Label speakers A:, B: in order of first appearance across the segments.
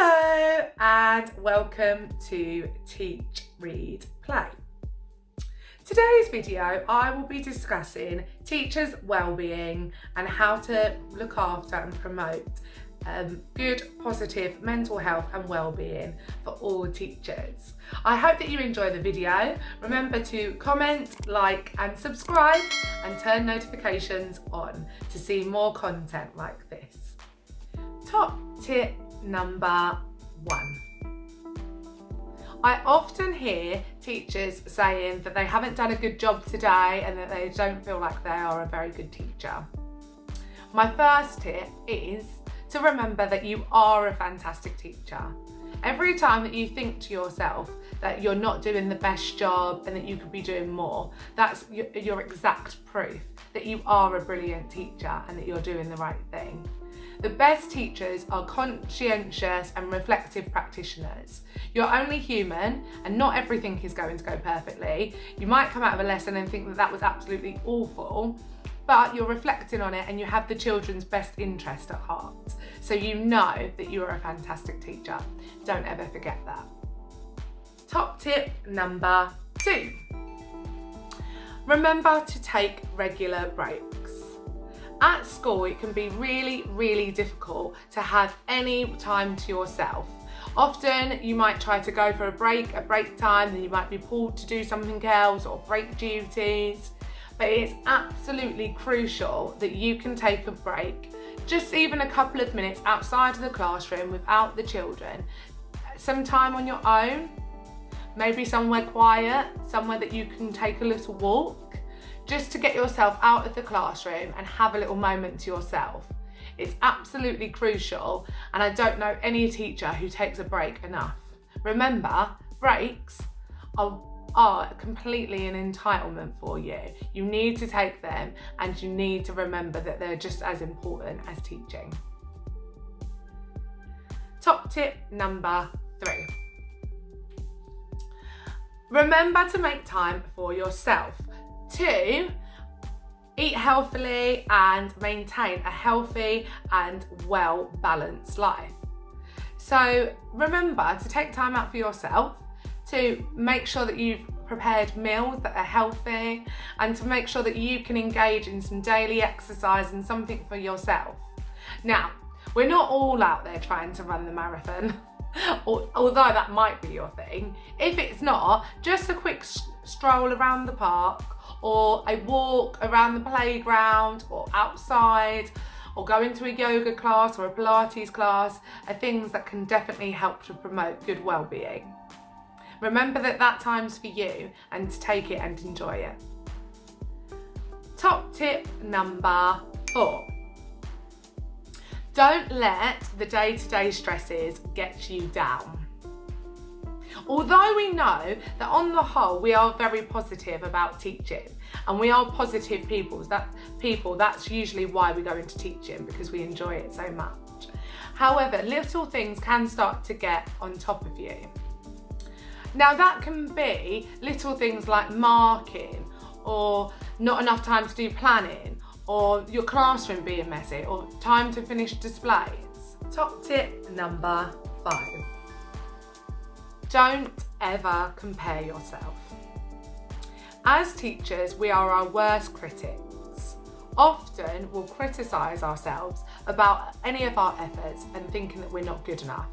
A: Hello and welcome to Teach, Read, Play. Today's video I will be discussing teachers' wellbeing and how to look after and promote good, positive mental health and wellbeing for all teachers. I hope that you enjoy the video. Remember to comment, like and subscribe and turn notifications on to see more content like this. Top tip number 1. I often hear teachers saying that they haven't done a good job today and that they don't feel like they are a very good teacher. My first tip is to remember that you are a fantastic teacher. Every time that you think to yourself that you're not doing the best job and that you could be doing more, that's your exact proof that you are a brilliant teacher and that you're doing the right thing. The best teachers are conscientious and reflective practitioners. You're only human and not everything is going to go perfectly. You might come out of a lesson and think that that was absolutely awful, but you're reflecting on it and you have the children's best interest at heart. So you know that you are a fantastic teacher. Don't ever forget that. Top tip number 2. Remember to take regular breaks. At school, it can be really difficult to have any time to yourself. Often you might try to go for a break at break time, then you might be pulled to do something else or break duties. But it's absolutely crucial that you can take a break, just even a couple of minutes outside of the classroom without the children. Some time on your own, maybe somewhere quiet, somewhere that you can take a little walk, just to get yourself out of the classroom and have a little moment to yourself. It's absolutely crucial, and I don't know any teacher who takes a break enough. Remember, breaks are completely an entitlement for you. You need to take them and you need to remember that they're just as important as teaching. Top tip number 3. Remember to make time for yourself. 2, eat healthily and maintain a healthy and well-balanced life. So remember to take time out for yourself, to make sure that you've prepared meals that are healthy, and to make sure that you can engage in some daily exercise and something for yourself. Now, we're not all out there trying to run the marathon, although that might be your thing. If it's not, just a quick stroll around the park, or a walk around the playground or outside, or going to a yoga class or a Pilates class are things that can definitely help to promote good well-being. Remember that time's for you and to take it and enjoy it. Top tip number 4. Don't let the day-to-day stresses get you down. Although we know that on the whole we are very positive about teaching and we are positive people, that's usually why we go into teaching, because we enjoy it so much. However, little things can start to get on top of you. Now that can be little things like marking, or not enough time to do planning, or your classroom being messy, or time to finish displays. Top tip number 5. Don't ever compare yourself. As teachers, we are our worst critics. Often we'll criticise ourselves about any of our efforts and thinking that we're not good enough.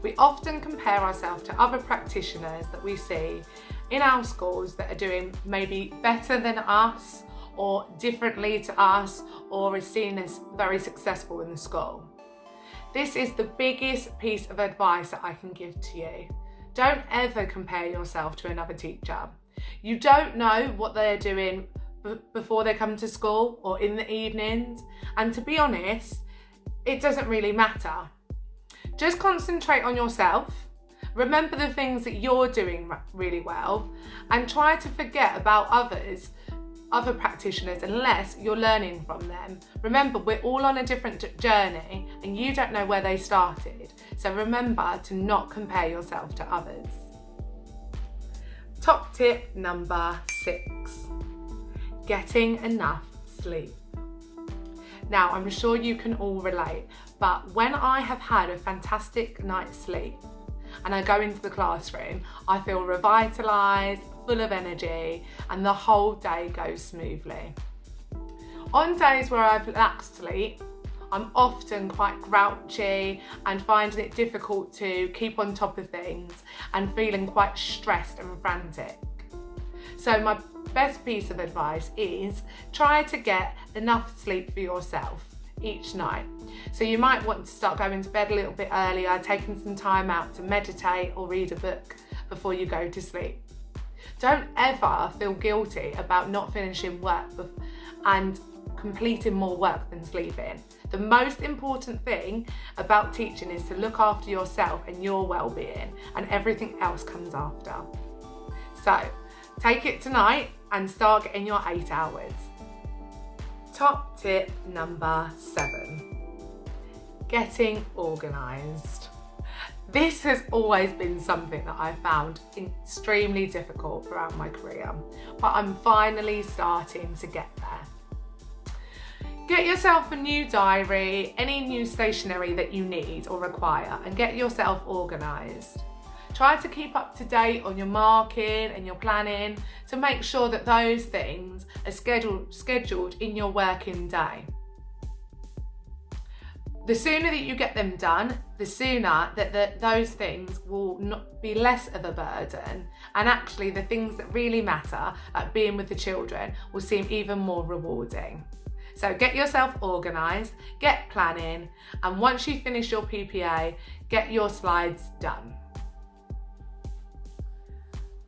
A: We often compare ourselves to other practitioners that we see in our schools that are doing maybe better than us, or differently to us, or is seen as very successful in the school. This is the biggest piece of advice that I can give to you. Don't ever compare yourself to another teacher. You don't know what they're doing before they come to school or in the evenings, and to be honest, it doesn't really matter. Just concentrate on yourself, remember the things that you're doing really well, and try to forget about other practitioners unless you're learning from them. Remember, we're all on a different journey and you don't know where they started. So remember to not compare yourself to others. Top tip number 6. Getting enough sleep. Now, I'm sure you can all relate, But when I have had a fantastic night's sleep and I go into the classroom, I feel revitalised, full of energy, and the whole day goes smoothly. On days where I've lacked sleep, I'm often quite grouchy and finding it difficult to keep on top of things and feeling quite stressed and frantic. So my best piece of advice is try to get enough sleep for yourself each night. So you might want to start going to bed a little bit earlier, taking some time out to meditate or read a book before you go to sleep. Don't ever feel guilty about not finishing work and completing more work than sleeping. The most important thing about teaching is to look after yourself and your well-being, and everything else comes after. So take it tonight and start getting your 8 hours. Top tip number 7, getting organised. This has always been something that I found extremely difficult throughout my career, but I'm finally starting to get there. Get yourself a new diary, any new stationery that you need or require, and get yourself organised. Try to keep up to date on your marking and your planning to make sure that those things are scheduled in your working day. The sooner that you get them done, the sooner that those things will not be less of a burden, and actually the things that really matter, like being with the children, will seem even more rewarding. So get yourself organised, get planning, and once you finish your PPA, get your slides done.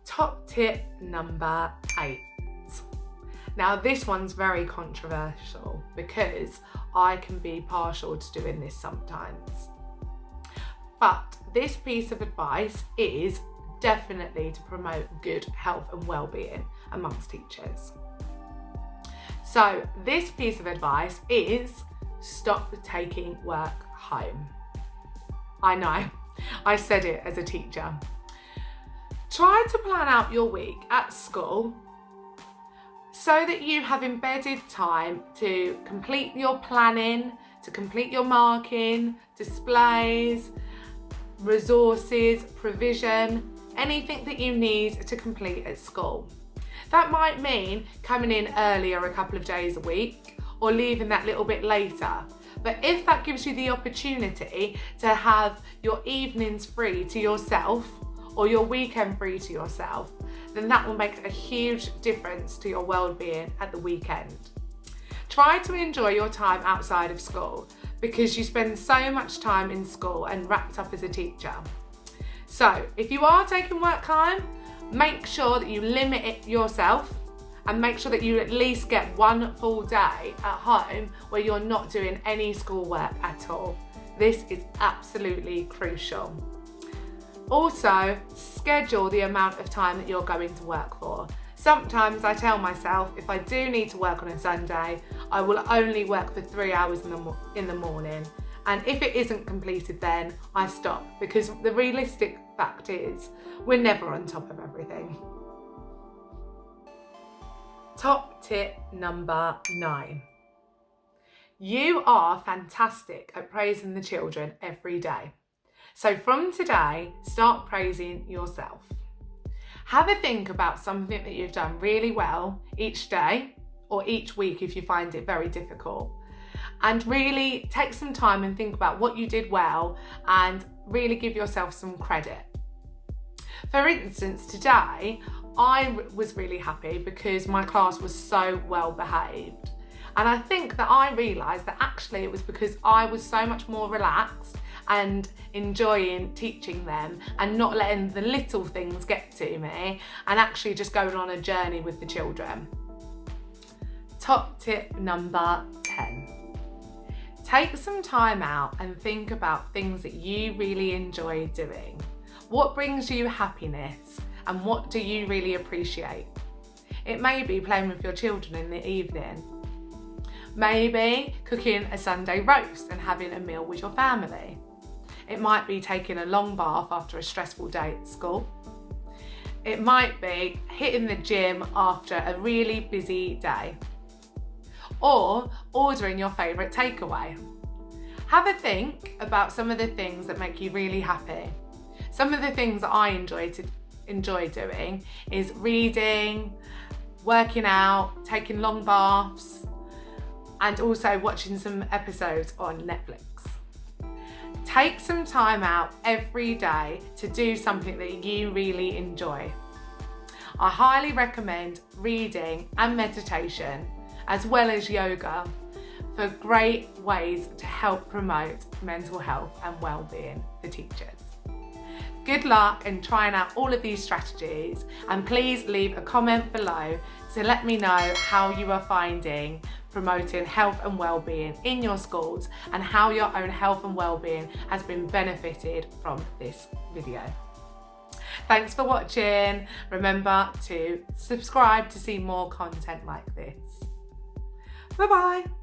A: Top tip number 8. Now this one's very controversial because I can be partial to doing this sometimes. But this piece of advice is definitely to promote good health and well-being amongst teachers. So this piece of advice is stop taking work home. I know, I said it as a teacher. Try to plan out your week at school so that you have embedded time to complete your planning, to complete your marking, displays, resources, provision, anything that you need to complete at school. That might mean coming in earlier a couple of days a week or leaving that little bit later. But if that gives you the opportunity to have your evenings free to yourself or your weekend free to yourself, then that will make a huge difference to your well-being at the weekend. Try to enjoy your time outside of school because you spend so much time in school and wrapped up as a teacher. So if you are taking work home, make sure that you limit it yourself and make sure that you at least get one full day at home where you're not doing any schoolwork at all. This is absolutely crucial. Also, schedule the amount of time that you're going to work for. Sometimes I tell myself if I do need to work on a Sunday, I will only work for 3 hours in the morning. And if it isn't completed, then I stop, because the realistic fact is we're never on top of everything. Top tip number 9. You are fantastic at praising the children every day. So from today, start praising yourself. Have a think about something that you've done really well each day or each week if you find it very difficult. And really take some time and think about what you did well and really give yourself some credit. For instance, today, I was really happy because my class was so well behaved. And I think that I realised that actually it was because I was so much more relaxed and enjoying teaching them and not letting the little things get to me and actually just going on a journey with the children. Top tip number 10. Take some time out and think about things that you really enjoy doing. What brings you happiness and what do you really appreciate? It may be playing with your children in the evening. Maybe cooking a Sunday roast and having a meal with your family. It might be taking a long bath after a stressful day at school. It might be hitting the gym after a really busy day. Or ordering your favourite takeaway. Have a think about some of the things that make you really happy. Some of the things that I enjoy doing is reading, working out, taking long baths, and also watching some episodes on Netflix. Take some time out every day to do something that you really enjoy. I highly recommend reading and meditation, as well as yoga, for great ways to help promote mental health and well-being for teachers. Good luck in trying out all of these strategies, and please leave a comment below to let me know how you are finding promoting health and well-being in your schools and how your own health and well-being has been benefited from this video. Thanks for watching. Remember to subscribe to see more content like this. Bye bye.